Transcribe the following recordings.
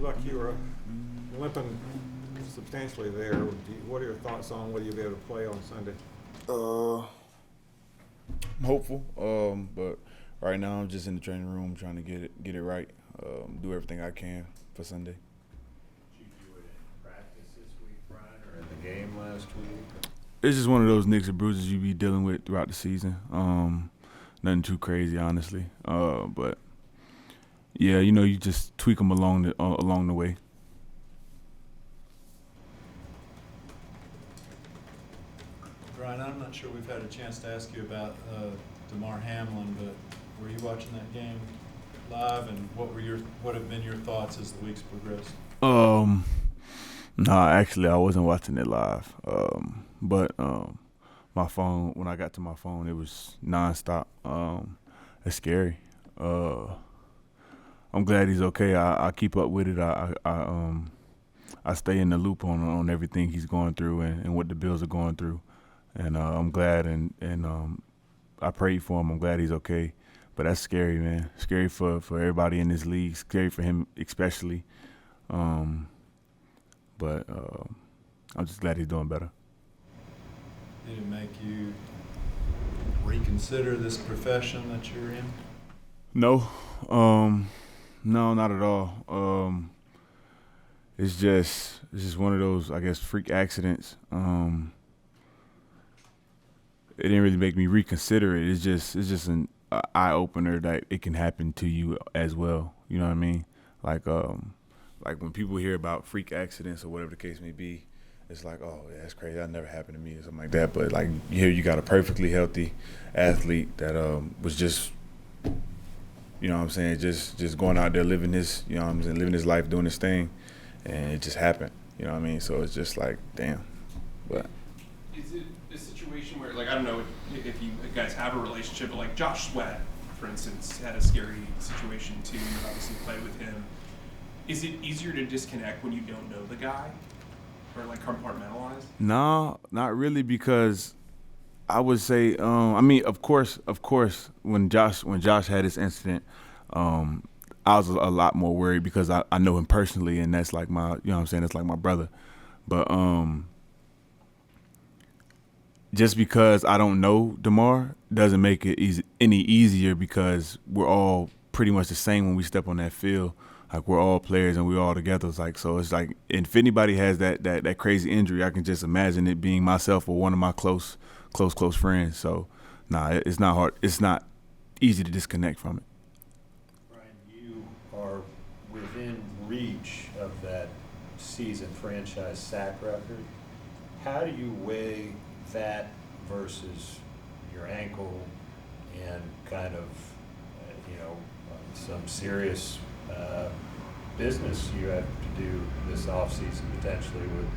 Looked like you were limping substantially there. What are your thoughts on whether you'll be able to play on Sunday? I'm hopeful, but right now I'm just in the training room trying to get it right, do everything I can for Sunday. Did you do it in practice this week, Brian, or in the game last week? It's just one of those nicks and bruises you be dealing with throughout the season. Nothing too crazy, honestly, but yeah, you just tweak them along the way. Brian, I'm not sure we've had a chance to ask you about Damar Hamlin, but were you watching that game live, and what have been your thoughts as the weeks progressed? No, actually, I wasn't watching it live. But my phone, when I got to my phone, it was nonstop. It's scary. I'm glad he's okay. I keep up with it. I stay in the loop on everything he's going through and what the Bills are going through. And I'm glad, and I prayed for him. I'm glad he's okay. But that's scary, man. Scary for everybody in this league. Scary for him especially. But I'm just glad he's doing better. Did it make you reconsider this profession that you're in? No, no, not at all. It's just one of those, I guess, freak accidents. It didn't really make me reconsider it. It's just an eye opener that it can happen to you as well. You know what I mean? Like when people hear about freak accidents or whatever the case may be, it's like, oh, yeah, that's crazy. That never happened to me or something like that. But like here, you got a perfectly healthy athlete that was just, you know what I'm saying, just going out there living his, you know what I'm saying, living his life, doing his thing, and it just happened. You know what I mean? So it's just like, damn. But is it a situation where, like, I don't know if you guys have a relationship, but like Josh Sweat, for instance, had a scary situation too. You obviously play with him. Is it easier to disconnect when you don't know the guy, or like compartmentalize? no, not really, because I would say, I mean, of course, when Josh had his incident, I was a lot more worried because I know him personally, and that's like my, you know what I'm saying, that's like my brother. But just because I don't know Damar doesn't make it any easier, because we're all pretty much the same when we step on that field. Like, we're all players and we're all together. It's like, so it's like, if anybody has that crazy injury, I can just imagine it being myself or one of my close friends. So, it's not hard. It's not easy to disconnect from it. Brian, you are within reach of that season franchise sack record. How do you weigh that versus your ankle and kind of, some serious business you have to do this offseason potentially with,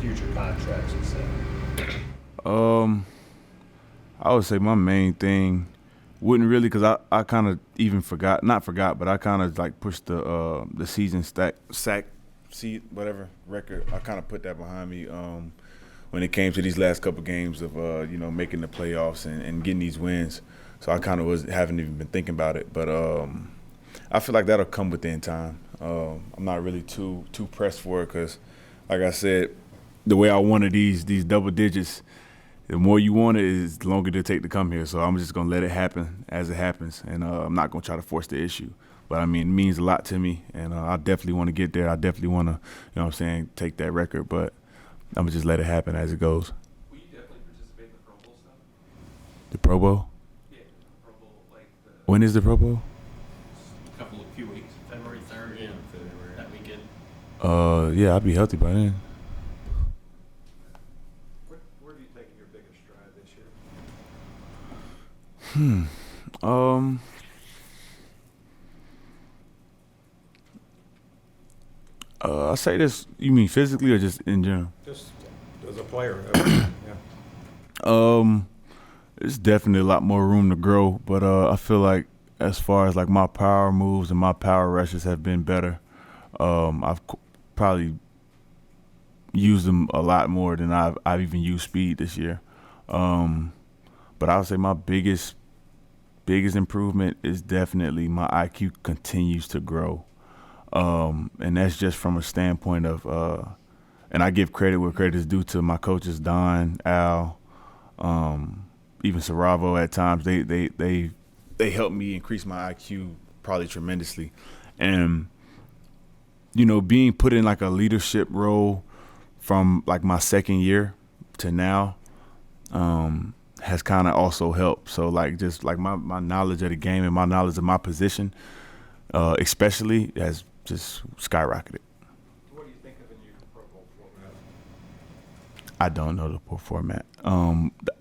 future contracts, etc.? I would say my main thing wouldn't really, because I kind of even not forgot, but I kind of like pushed the season sack whatever record. I kind of put that behind me when it came to these last couple games of making the playoffs and getting these wins. So I kind of haven't even been thinking about it, but I feel like that'll come within time. I'm not really too pressed for it, because, like I said, the way I wanted these double digits, the more you want it, is the longer it'll take to come here. So I'm just gonna let it happen as it happens, and I'm not gonna try to force the issue. But I mean, it means a lot to me, and I definitely want to get there. I definitely want to, you know what I'm saying, take that record. But I'm gonna just let it happen as it goes. Will you definitely participate in the Pro Bowl stuff? The Pro Bowl? Yeah, the Pro Bowl, like the. When is the Pro Bowl? Few weeks. February 3rd, Yeah. that weekend. Yeah, I'll be healthy by then. Where do you take your biggest stride this year? I say this. You mean physically or just in general? Just as a player. Yeah. It's definitely a lot more room to grow, but I feel like as far as like my power moves and my power rushes have been better. I've probably used them a lot more than I've even used speed this year. But I would say my biggest improvement is definitely my IQ continues to grow. And that's just from a standpoint of, and I give credit where credit is due to my coaches, Don, Al, even Saravo at times. They helped me increase my IQ probably tremendously. And, you know, being put in like a leadership role from like my second year to now has kind of also helped. So like just like my knowledge of the game and my knowledge of my position especially has just skyrocketed. What do you think of the new Pro Bowl format? I don't know the format.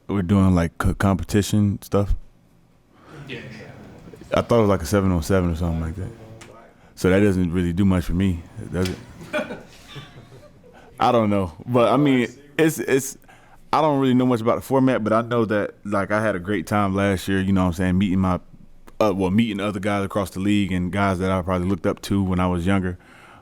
We're doing like competition stuff. Yeah. I thought it was like a 7-on-7 or something like that. So that doesn't really do much for me, does it? I don't know, but I mean, it's. I don't really know much about the format, but I know that like I had a great time last year. You know what I'm saying? Meeting meeting other guys across the league and guys that I probably looked up to when I was younger,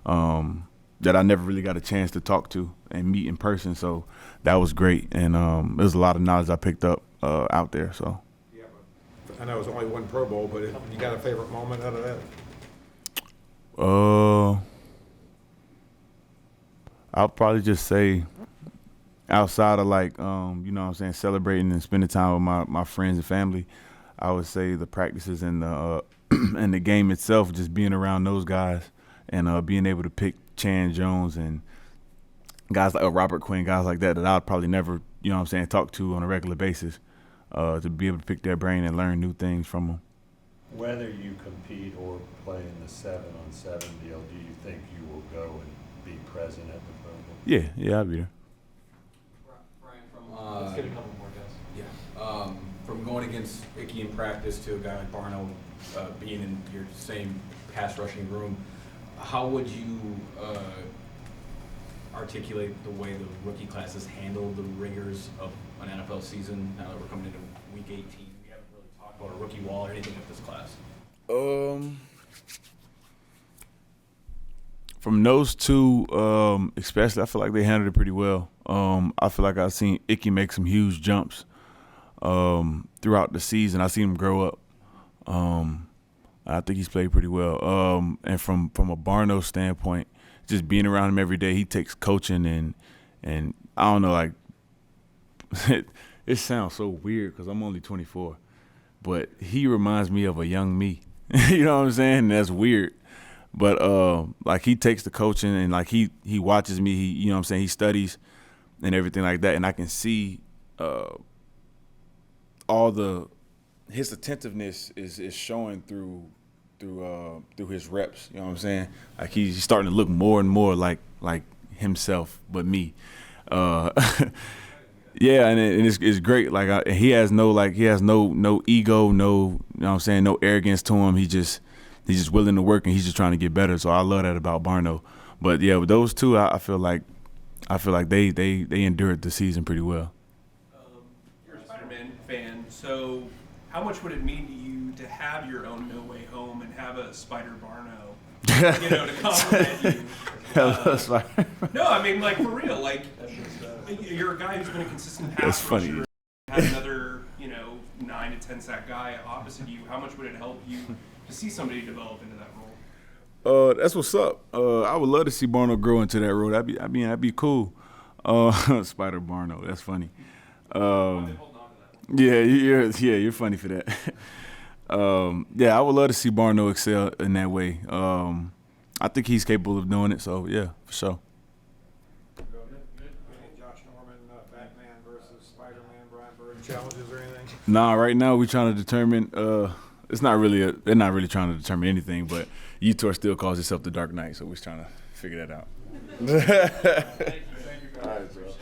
that I never really got a chance to talk to and meet in person. So that was great, and there's a lot of knowledge I picked up out there. So. Yeah, but I know it was only one Pro Bowl, but you got a favorite moment out of that? I'll probably just say outside of like, you know what I'm saying, celebrating and spending time with my friends and family, I would say the practices and the and the game itself, just being around those guys and being able to pick Chan Jones and guys like Robert Quinn, guys like that I'd probably never, you know what I'm saying, talk to on a regular basis, to be able to pick their brain and learn new things from them. Whether you compete or play in the 7-on-7 deal, do you think you will go and be present at the Pro Bowl? Yeah, I'll be there. Brian, Let's get a couple more guys. yeah, from going against Icky in practice to a guy like Barno being in your same pass rushing room, how would you articulate the way the rookie classes handle the rigors of an NFL season now that we're coming into week 18? We haven't really talked about a rookie wall or anything with this class. From those two, especially, I feel like they handled it pretty well. I feel like I've seen Icky make some huge jumps throughout the season. I've seen him grow up. I think he's played pretty well. And from a Barno standpoint, just being around him every day, he takes coaching and I don't know, like it sounds so weird because I'm only 24, but he reminds me of a young me. You know what I'm saying? And that's weird. But like he takes the coaching and like he watches me, you know what I'm saying, he studies and everything like that, and I can see his attentiveness is showing through his reps, you know what I'm saying? Like he's starting to look more and more like himself, but me. Yeah, and it's great. Like he has no ego, no, you know what I'm saying, no arrogance to him. He's just willing to work and he's just trying to get better. So I love that about Barno. But yeah, with those two, I feel like they endured the season pretty well. You're a Spider-Man fan, so how much would it mean to you to have your own No Way Home and have a Spider Barno, you know, to compliment you? No, I mean, like, for real, like, you're a guy who's been a consistent pass That's rusher. funny. Have another, 9 to 10 sack guy opposite you. How much would it help you to see somebody develop into that role? That's what's up. I would love to see Barno grow into that role. That'd be cool. Spider Barno, that's funny. Yeah, you're funny for that. Yeah, I would love to see Barno excel in that way. I think he's capable of doing it. So yeah, for sure. Josh Norman, Batman versus Spider-Man, Brian Bird challenges or anything? Nah, right now we're trying to determine. They're not really trying to determine anything, but UTOR still calls itself the Dark Knight, so we're trying to figure that out. Thank you. All right, bro.